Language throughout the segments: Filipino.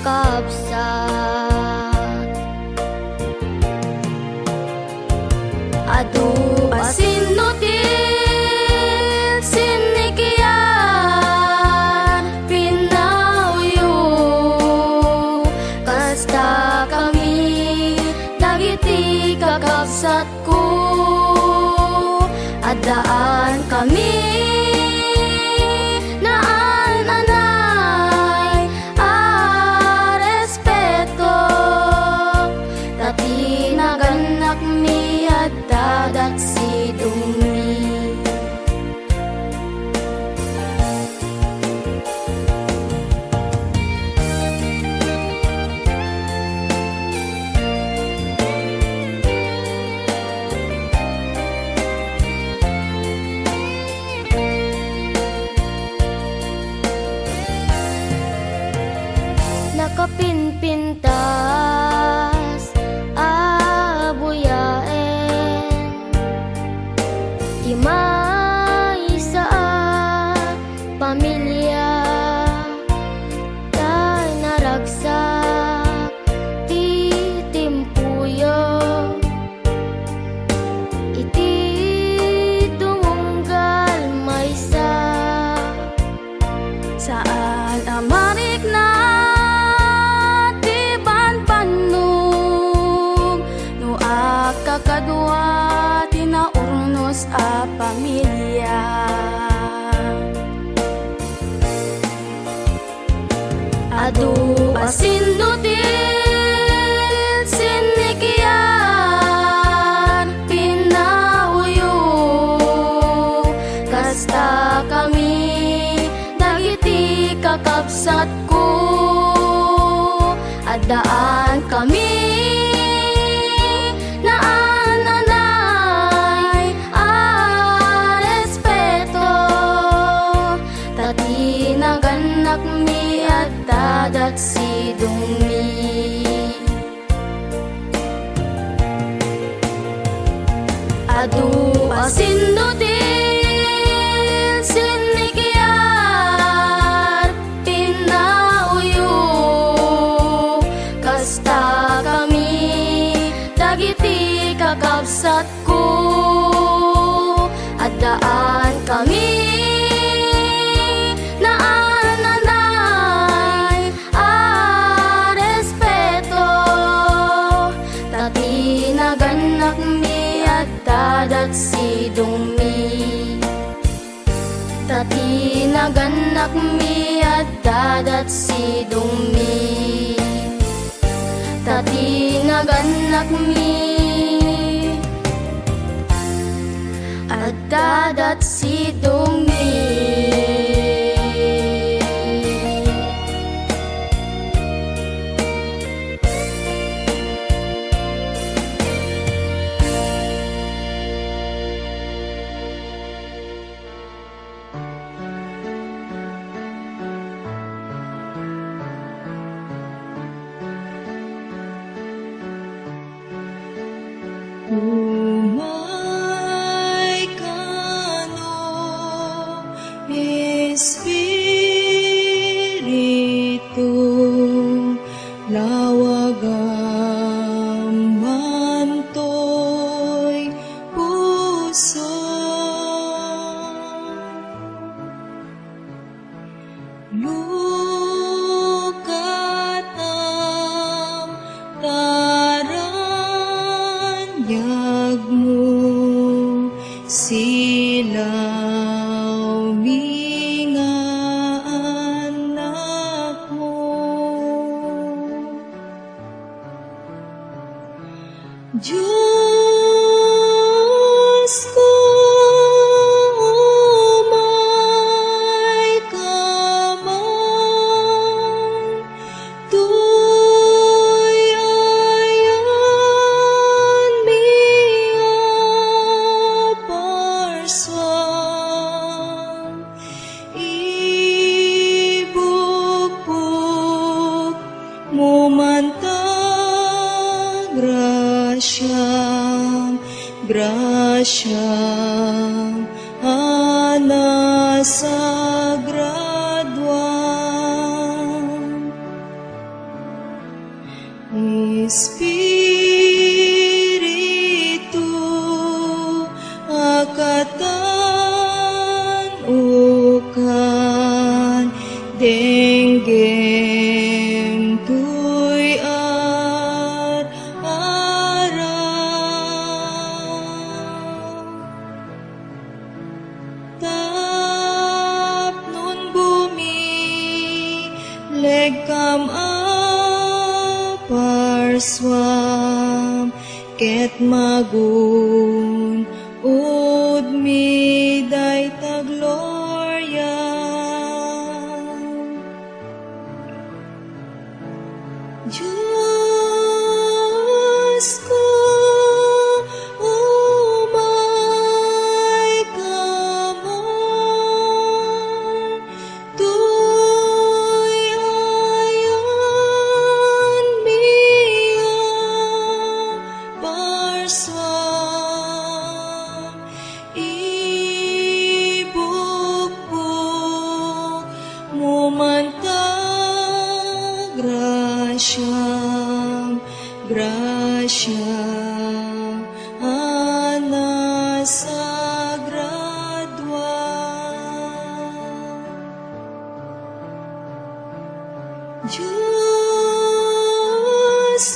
kakabsat. Adu asinutin sinikyan pinauyo kasta kami dagiti kakabsat ko adaan kami naan anay respeto tati naganak mi dadat si dumi. Nakapinpintas abuyaen di maisa pamilya tay naragsak ti timpuyo iti tunggal maysa saan amarik na kakadwa tinaurnos a pamilya. Adu asinutin sinikyan pinauyo kasta kami dagiti kakabsat ko adaan kami naganak mi at dadat si dumi. Adu asinutin sinikyan pinauyo kasta kami dagiti kakabsat ko adaan kami naganak mi at dadat si dumi. Tati naganak mi at dadat si dumi. Tati naganak mi at dadat si dumi. Umay kano Espiritu lawagam mantoy puso lukatam taranyag mo silaw minga anak mo Diyos ko umay kamang tuyayan miya parsan ibukbuk mo mantag grasyang ana sa gradwan kam parswam ket magun ud mi dayta gloria. Diyos ko, umay ka mo, tuy ayon miyo parswam, ibukbuk mo man ta grasyam, grasyam, ana sagradwa. Diyos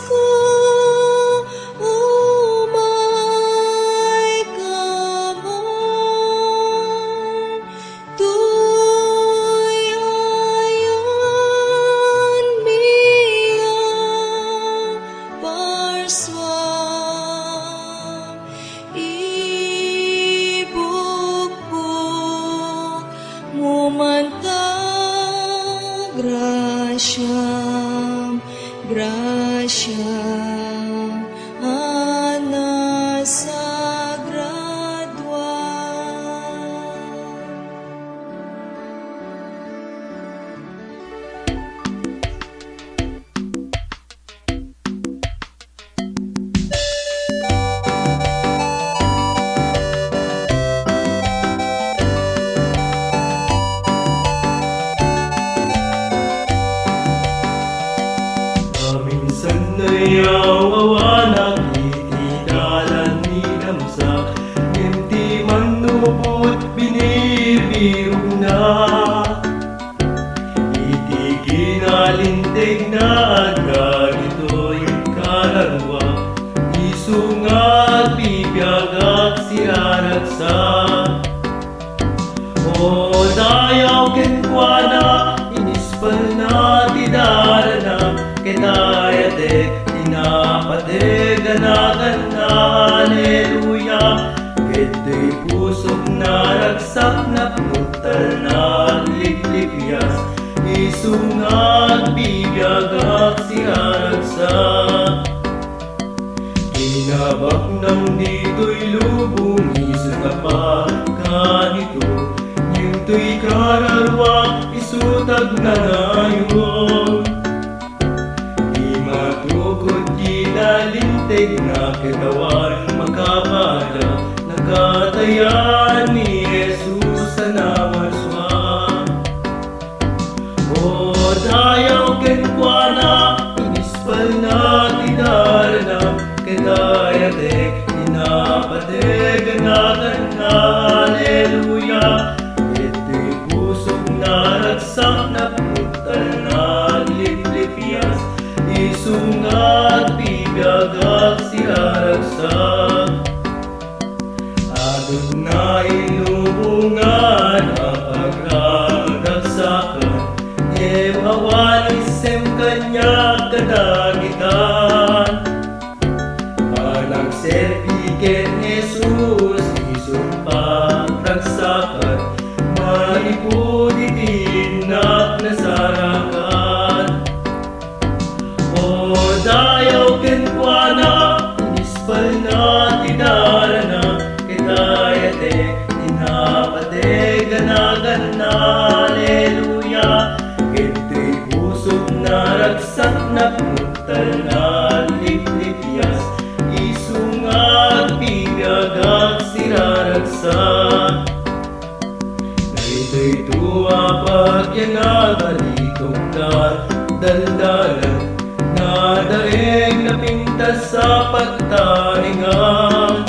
ko, umay ka mo, tuy ayon miyo parswam, ibukbuk mo man ta grasyam, grasyam, ana sagradwa. Minsan na'y awawanak, itidalan ni damsa, hindi man nupot binibiro na. Itiginalintig na at ganito'y kalarwa, isungat bibiyagak siaragsa. O dayaw kenkwana, inispal na tidarana, ketayate tinapateganagan na haleluya. Keto'y pusok na ragsak na putal na liplipyas, isungat bibiyagak siaragsa. Kinabak ng dito'y lubong, isungat pa kanito, yunto'y kararwa, isutag na ngayon. Matukod kinalintig na katawan makapada, nakataya ni Jesus sa namaswa. O dayaw kenkwana, inispal na tidarana, kadayatek tinapateganagan na haleluya. Ito'y pusok na ragsak na putal na liplipyas, isungat bibiyagak siaragsa. Adod na ilubungan ang pagragagsakan, awanisem kanya kadagitan. Panagserpiken Jesus, isumpang ragsakan, manipuditin at nasarakan. O dayaw kenkwana, inispal na tidarana, ketayate tinapateganagan na haleluya. Keto'y pusok na ragsak na putal na liplipyas, isungat bibiyagak siraragsa. Narito'y tuwa pagyanagalikong na daldalan, nadaig na pintas sa pagtaningan.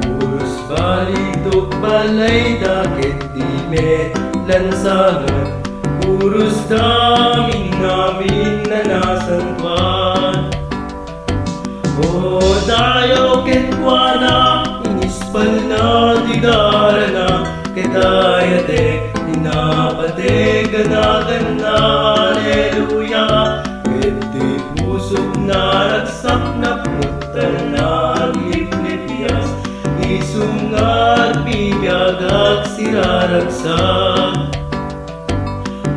Puros balitok balay dakit di may lansangan, puros daming namin na nasangkwan. O dayaw kenkwana, inispal na tidarana, ketayatek tinapateg ganagan na bibiyagak siraragsak.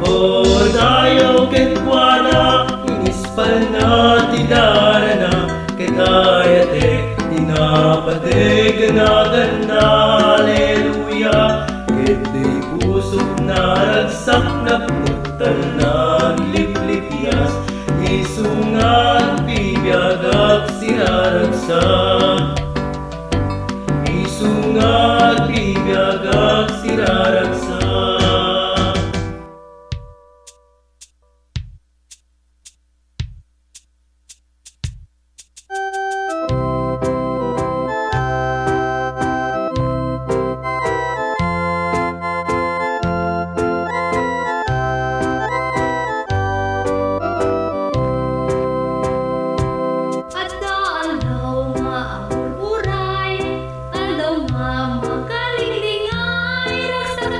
O dayaw ket kuana, inispal na tidarana, ket ayate, dinapateg na aleluya, ket di pusok na ragsak na putal na liplipyas, isungat bibiyagak siraragsak. Isungat bibiyagak siraragsak. Adalaw nga ang purpuray, alaw nga makalingling ay ragsak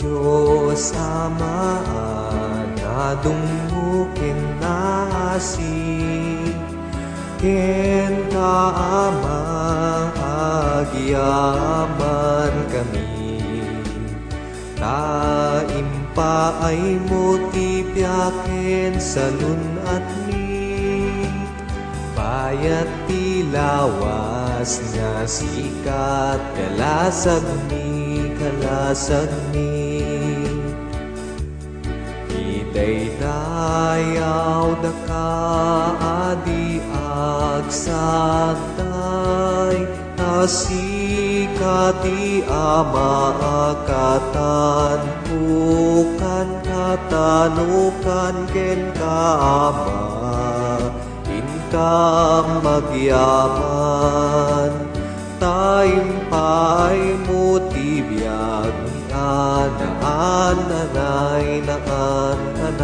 Diyos Ama na dumukin nasi ken kaamang agyaman kami taimpa ay mo ti piaken salun at mi bayat ti lawas nga sikat kalasag mi Idaydayaw da ka adi agsagday Asika di ama akatan Bukan katanukan ken ka ama Inkam magyaman Taimpay mo tibiyag ni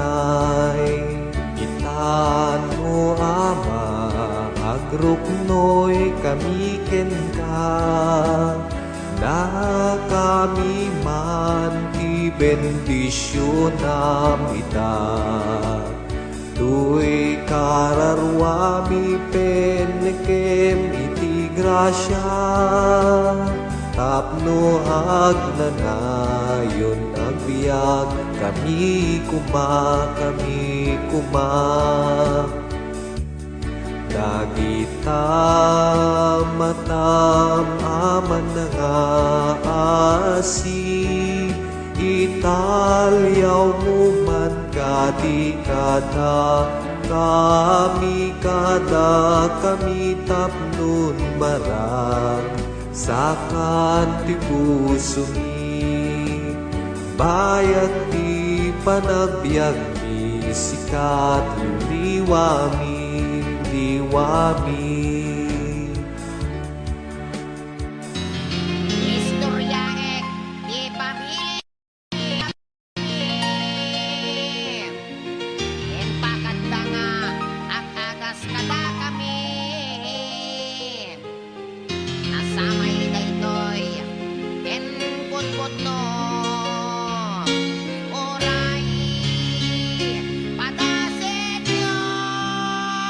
anay Itan mo ama agrupnoy kami ken ka na kami man ti bendisyon nam ita Tuy kararwami penkem iti grasya tapno agnanayon agbiag kami kuma Dagita matam aman nga asi Italyaw mo man kadi kada kami tapnon marang sakan ti puso mi bayat ti panagbiag mi sikat liwami Istoryaek di pamilya en pakadda nga agagas kada kami nasamay daytoy en putputno oray padaset Diyos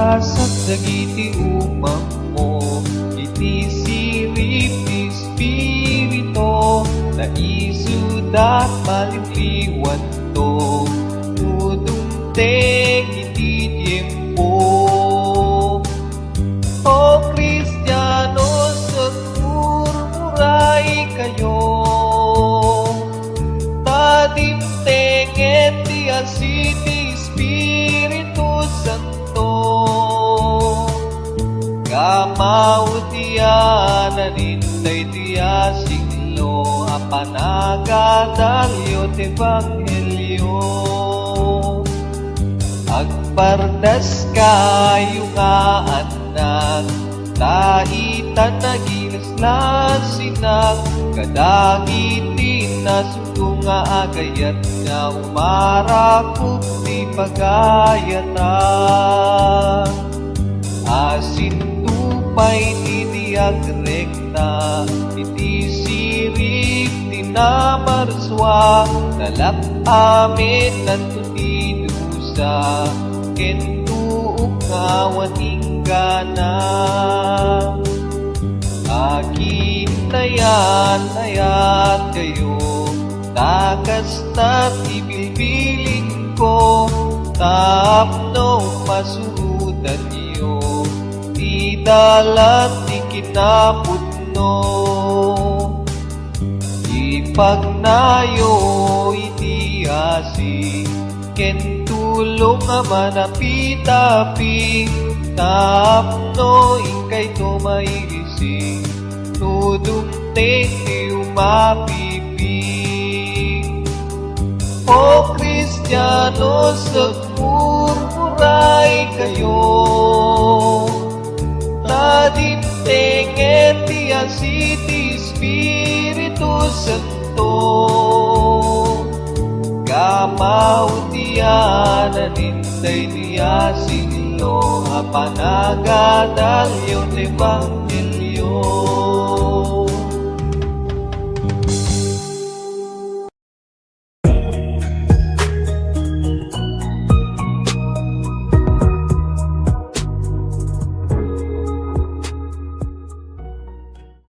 Asak dagiti umam mo, iti sirip ti Espiritu, na isudat maliliwan to, tudumteng iti tiempo. O Kristiyano, sagmurmuray kayo, tadimteng iti asiti Espiritu Santo, kamaudian anintay tiya siglo, apanagadalyo ti Ebanghelyo. Agpardas kayo nga anak, taitan naginaslasinaag, kadagiti nasugo nga agayat nga umarakot ti pagayatan. Asintupay ti diagrekta, iti sirip ti namarswa, nalak amin nanto ti dusa, kentuok nga waninggana. Akin nayan kayo, takas na ibilbilin ko, tapno masudan niyo, di dalat di kinapudno. Ipagnayo iti asi, ken tulong nga manapitapi, tapno ikay tumairisi, tudumteng ti umapipig. O Kristiyano, sagmurmuray kayo, tadimteng iti asiti Espiritu Santo, kamaudian anintay tiya siglo, apanagadalyo ti Ebanghelyo.